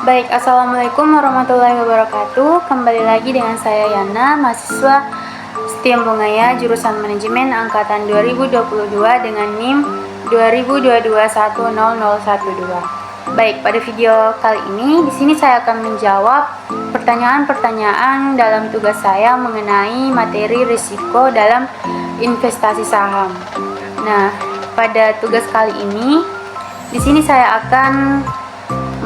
Baik, Assalamualaikum warahmatullahi wabarakatuh. Kembali lagi dengan saya Yana, mahasiswa STIM Bungaya, jurusan Manajemen Angkatan 2022 dengan NIM 2022100012. Baik, pada video kali ini di sini saya akan menjawab pertanyaan-pertanyaan dalam tugas saya mengenai materi risiko dalam investasi saham. Nah, pada tugas kali ini di sini saya akan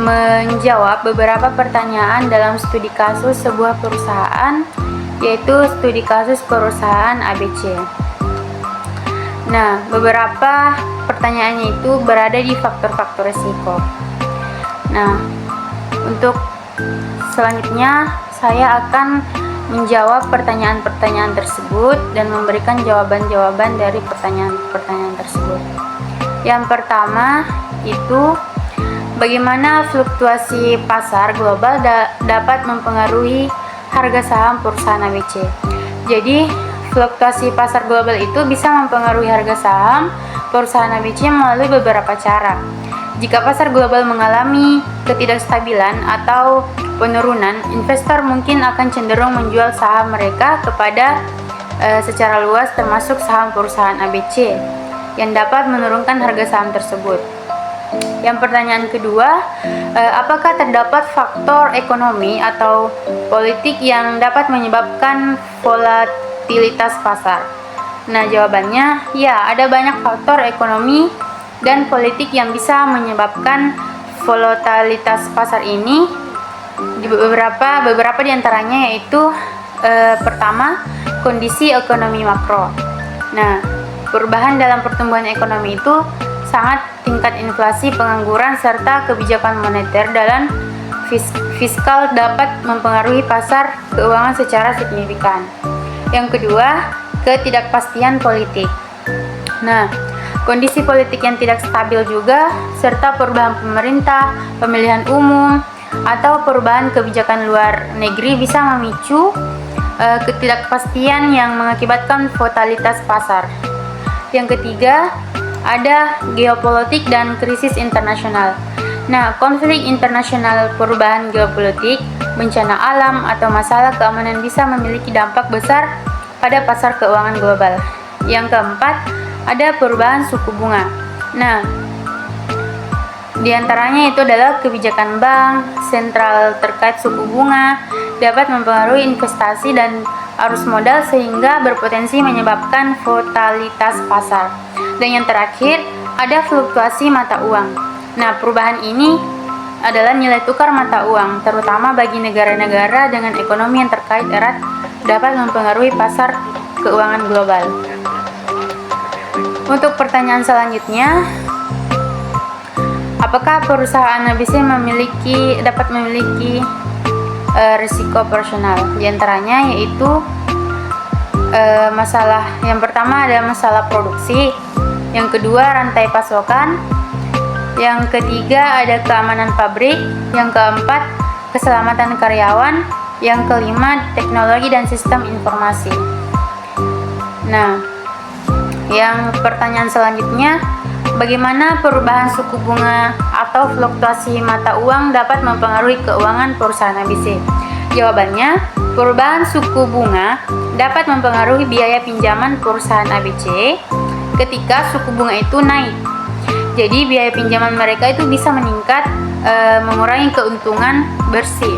menjawab beberapa pertanyaan dalam studi kasus sebuah perusahaan, yaitu studi kasus perusahaan ABC. Nah, beberapa pertanyaannya itu berada di faktor-faktor risiko. Nah, untuk selanjutnya saya akan menjawab pertanyaan-pertanyaan tersebut dan memberikan jawaban-jawaban dari pertanyaan-pertanyaan tersebut. Yang pertama itu, bagaimana fluktuasi pasar global dapat mempengaruhi harga saham perusahaan ABC? Jadi, fluktuasi pasar global itu bisa mempengaruhi harga saham perusahaan ABC melalui beberapa cara. Jika pasar global mengalami ketidakstabilan atau penurunan, investor mungkin akan cenderung menjual saham mereka secara luas, termasuk saham perusahaan ABC, yang dapat menurunkan harga saham tersebut. Yang pertanyaan kedua, apakah terdapat faktor ekonomi atau politik yang dapat menyebabkan volatilitas pasar? Nah, jawabannya ya, ada banyak faktor ekonomi dan politik yang bisa menyebabkan volatilitas pasar ini. Beberapa diantaranya yaitu pertama, kondisi ekonomi makro. Nah, perubahan dalam pertumbuhan ekonomi itu sangat tingkat inflasi, pengangguran, serta kebijakan moneter dan fiskal dapat mempengaruhi pasar keuangan secara signifikan. Yang kedua, ketidakpastian politik. Nah, kondisi politik yang tidak stabil juga, serta perubahan pemerintah, pemilihan umum, atau perubahan kebijakan luar negeri bisa memicu ketidakpastian yang mengakibatkan volatilitas pasar. Yang ketiga, ada geopolitik dan krisis internasional. Nah, konflik internasional, perubahan geopolitik, bencana alam, atau masalah keamanan bisa memiliki dampak besar pada pasar keuangan global. Yang keempat, ada perubahan suku bunga. Nah, diantaranya itu adalah kebijakan bank sentral terkait suku bunga dapat mempengaruhi investasi dan arus modal sehingga berpotensi menyebabkan volatilitas pasar. Dan yang terakhir, ada fluktuasi mata uang. Nah, perubahan ini adalah nilai tukar mata uang, terutama bagi negara-negara dengan ekonomi yang terkait erat dapat mempengaruhi pasar keuangan global. Untuk pertanyaan selanjutnya, apakah perusahaan ABC dapat memiliki risiko operasional? Di antaranya yaitu yang pertama ada masalah produksi, yang kedua rantai pasokan, yang ketiga ada keamanan pabrik, yang keempat keselamatan karyawan, yang kelima teknologi dan sistem informasi. Nah, yang pertanyaan selanjutnya, bagaimana perubahan suku bunga atau fluktuasi mata uang dapat mempengaruhi keuangan perusahaan ABC? Jawabannya, perubahan suku bunga dapat mempengaruhi biaya pinjaman perusahaan ABC ketika suku bunga itu naik. Jadi biaya pinjaman mereka itu bisa meningkat, mengurangi keuntungan bersih.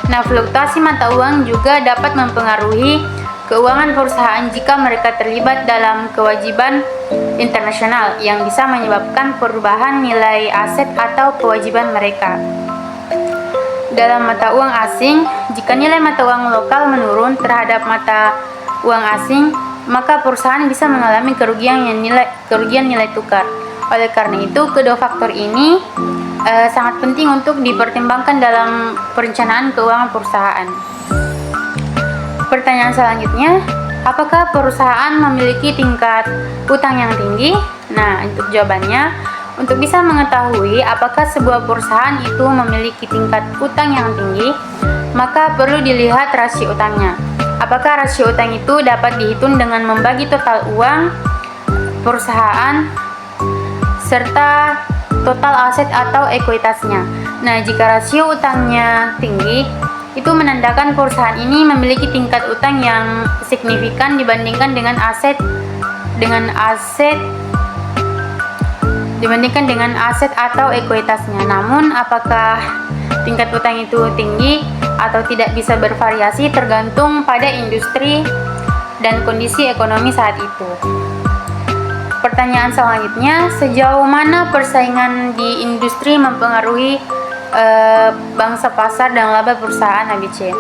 Nah, fluktuasi mata uang juga dapat mempengaruhi keuangan perusahaan jika mereka terlibat dalam kewajiban internasional yang bisa menyebabkan perubahan nilai aset atau kewajiban mereka. Dalam mata uang asing, jika nilai mata uang lokal menurun terhadap mata uang asing, maka perusahaan bisa mengalami kerugian nilai tukar. Oleh karena itu, kedua faktor ini sangat penting untuk dipertimbangkan dalam perencanaan keuangan perusahaan. Pertanyaan selanjutnya, apakah perusahaan memiliki tingkat utang yang tinggi? Nah, untuk jawabannya, untuk bisa mengetahui apakah sebuah perusahaan itu memiliki tingkat utang yang tinggi, maka perlu dilihat rasio utangnya. Apakah rasio utang itu dapat dihitung dengan membagi total uang perusahaan serta total aset atau ekuitasnya. Nah, jika rasio utangnya tinggi, itu menandakan perusahaan ini memiliki tingkat utang yang signifikan dibandingkan dengan aset atau ekuitasnya. Namun, apakah tingkat utang itu tinggi atau tidak bisa bervariasi tergantung pada industri dan kondisi ekonomi saat itu. Pertanyaan selanjutnya, sejauh mana persaingan di industri mempengaruhi bangsa pasar dan laba perusahaan ABC?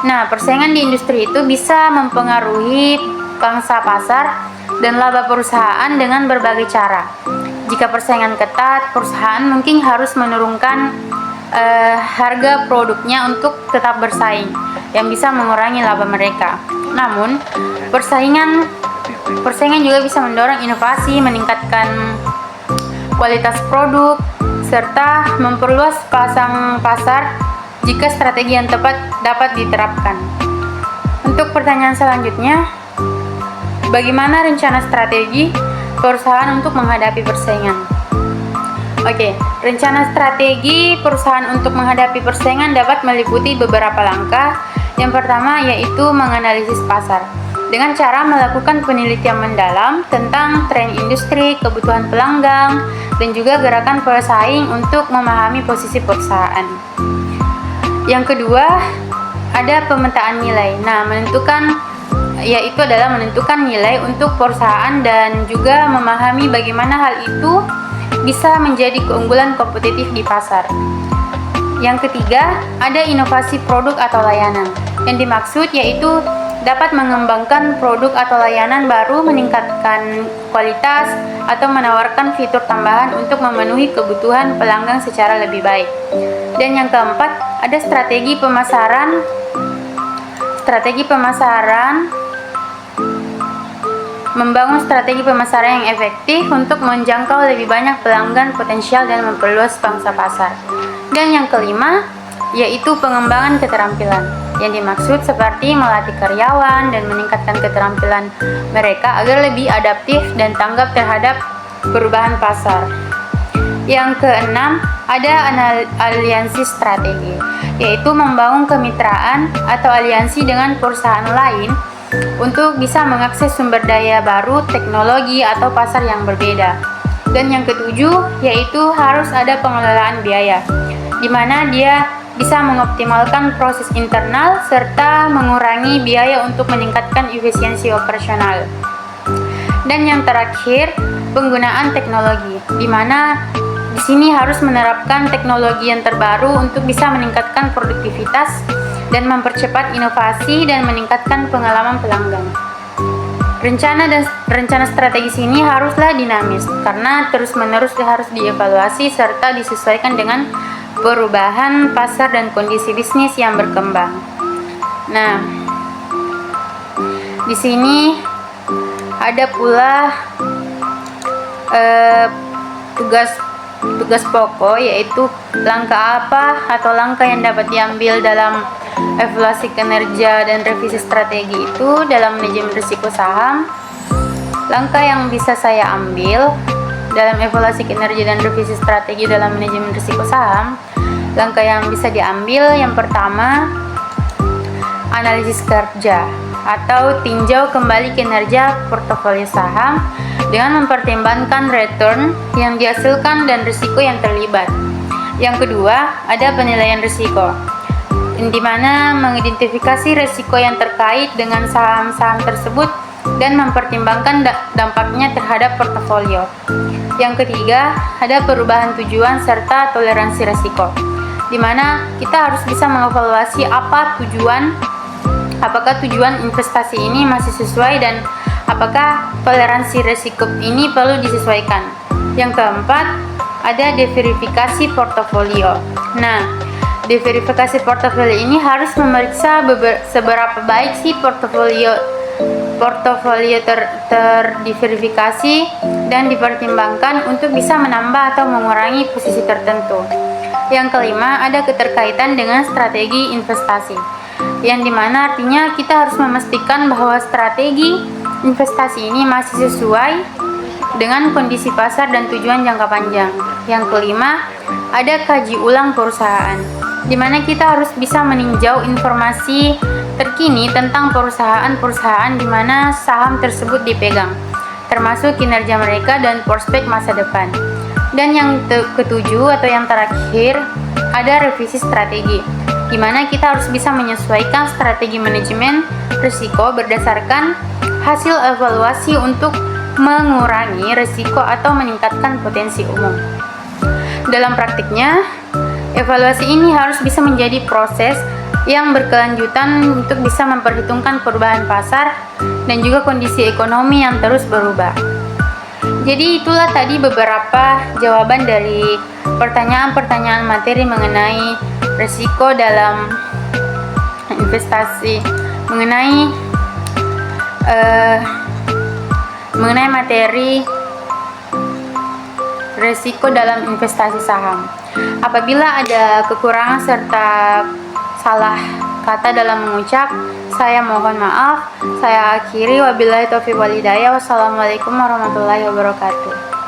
Nah, persaingan di industri itu bisa mempengaruhi bangsa pasar dan laba perusahaan dengan berbagai cara. Jika persaingan ketat, perusahaan mungkin harus menurunkan harga produknya untuk tetap bersaing, yang bisa mengurangi laba mereka. Namun, persaingan juga bisa mendorong inovasi, meningkatkan kualitas produk, serta memperluas pasang pasar jika strategi yang tepat dapat diterapkan. Untuk pertanyaan selanjutnya, bagaimana rencana strategi perusahaan untuk menghadapi persaingan? Oke, rencana strategi perusahaan untuk menghadapi persaingan dapat meliputi beberapa langkah. Yang pertama yaitu menganalisis pasar dengan cara melakukan penelitian mendalam tentang tren industri, kebutuhan pelanggan, dan juga gerakan pesaing untuk memahami posisi perusahaan. Yang kedua, ada pemetaan nilai. Nah, menentukan nilai untuk perusahaan dan juga memahami bagaimana hal itu bisa menjadi keunggulan kompetitif di pasar. Yang ketiga, ada inovasi produk atau layanan. Yang dimaksud yaitu dapat mengembangkan produk atau layanan baru, meningkatkan kualitas, atau menawarkan fitur tambahan untuk memenuhi kebutuhan pelanggan secara lebih baik. Dan yang keempat, ada strategi pemasaran. Membangun strategi pemasaran yang efektif untuk menjangkau lebih banyak pelanggan potensial dan memperluas pangsa pasar. Dan yang kelima, yaitu pengembangan keterampilan. Yang dimaksud seperti melatih karyawan dan meningkatkan keterampilan mereka agar lebih adaptif dan tanggap terhadap perubahan pasar. Yang keenam, ada aliansi strategi, yaitu membangun kemitraan atau aliansi dengan perusahaan lain untuk bisa mengakses sumber daya baru, teknologi, atau pasar yang berbeda. Dan yang ketujuh, yaitu harus ada pengelolaan biaya, di mana dia bisa mengoptimalkan proses internal serta mengurangi biaya untuk meningkatkan efisiensi operasional. Dan yang terakhir, penggunaan teknologi, di mana di sini harus menerapkan teknologi yang terbaru untuk bisa meningkatkan produktivitas dan mempercepat inovasi dan meningkatkan pengalaman pelanggan. Rencana strategis ini haruslah dinamis karena terus-menerus harus dievaluasi serta disesuaikan dengan perubahan pasar dan kondisi bisnis yang berkembang. Nah, di sini ada pula tugas pokok, yaitu langkah apa atau langkah yang dapat diambil dalam evaluasi kinerja dan revisi strategi itu dalam manajemen risiko saham. Langkah yang bisa saya ambil dalam evaluasi kinerja dan revisi strategi dalam manajemen risiko saham, langkah yang bisa diambil yang pertama, analisis kerja atau tinjau kembali kinerja portofolio saham dengan mempertimbangkan return yang dihasilkan dan risiko yang terlibat. Yang kedua, ada penilaian risiko, di mana mengidentifikasi risiko yang terkait dengan saham-saham tersebut dan mempertimbangkan dampaknya terhadap portofolio. Yang ketiga, ada perubahan tujuan serta toleransi risiko, di mana kita harus bisa mengevaluasi apakah tujuan investasi ini masih sesuai dan apakah toleransi risiko ini perlu disesuaikan. Yang keempat, ada deverifikasi portofolio. Nah, deverifikasi portofolio ini harus memeriksa seberapa baik sih portofolio terdiverifikasi dan dipertimbangkan untuk bisa menambah atau mengurangi posisi tertentu. Yang kelima, ada keterkaitan dengan strategi investasi, yang dimana artinya kita harus memastikan bahwa strategi investasi ini masih sesuai dengan kondisi pasar dan tujuan jangka panjang. Yang kelima, ada kaji ulang perusahaan, di mana kita harus bisa meninjau informasi terkini tentang perusahaan-perusahaan di mana saham tersebut dipegang, termasuk kinerja mereka dan prospek masa depan. Dan yang ketujuh atau yang terakhir, ada revisi strategi, di mana kita harus bisa menyesuaikan strategi manajemen risiko berdasarkan hasil evaluasi untuk mengurangi risiko atau meningkatkan potensi umum. Dalam praktiknya, evaluasi ini harus bisa menjadi proses yang berkelanjutan untuk bisa memperhitungkan perubahan pasar dan juga kondisi ekonomi yang terus berubah. Jadi itulah tadi beberapa jawaban dari pertanyaan-pertanyaan materi mengenai risiko dalam investasi, mengenai materi risiko dalam investasi saham. Apabila ada kekurangan serta salah kata dalam mengucap, saya mohon maaf. Saya akhiri, wabillahi taufiq wal hidayah. Wassalamualaikum warahmatullahi wabarakatuh.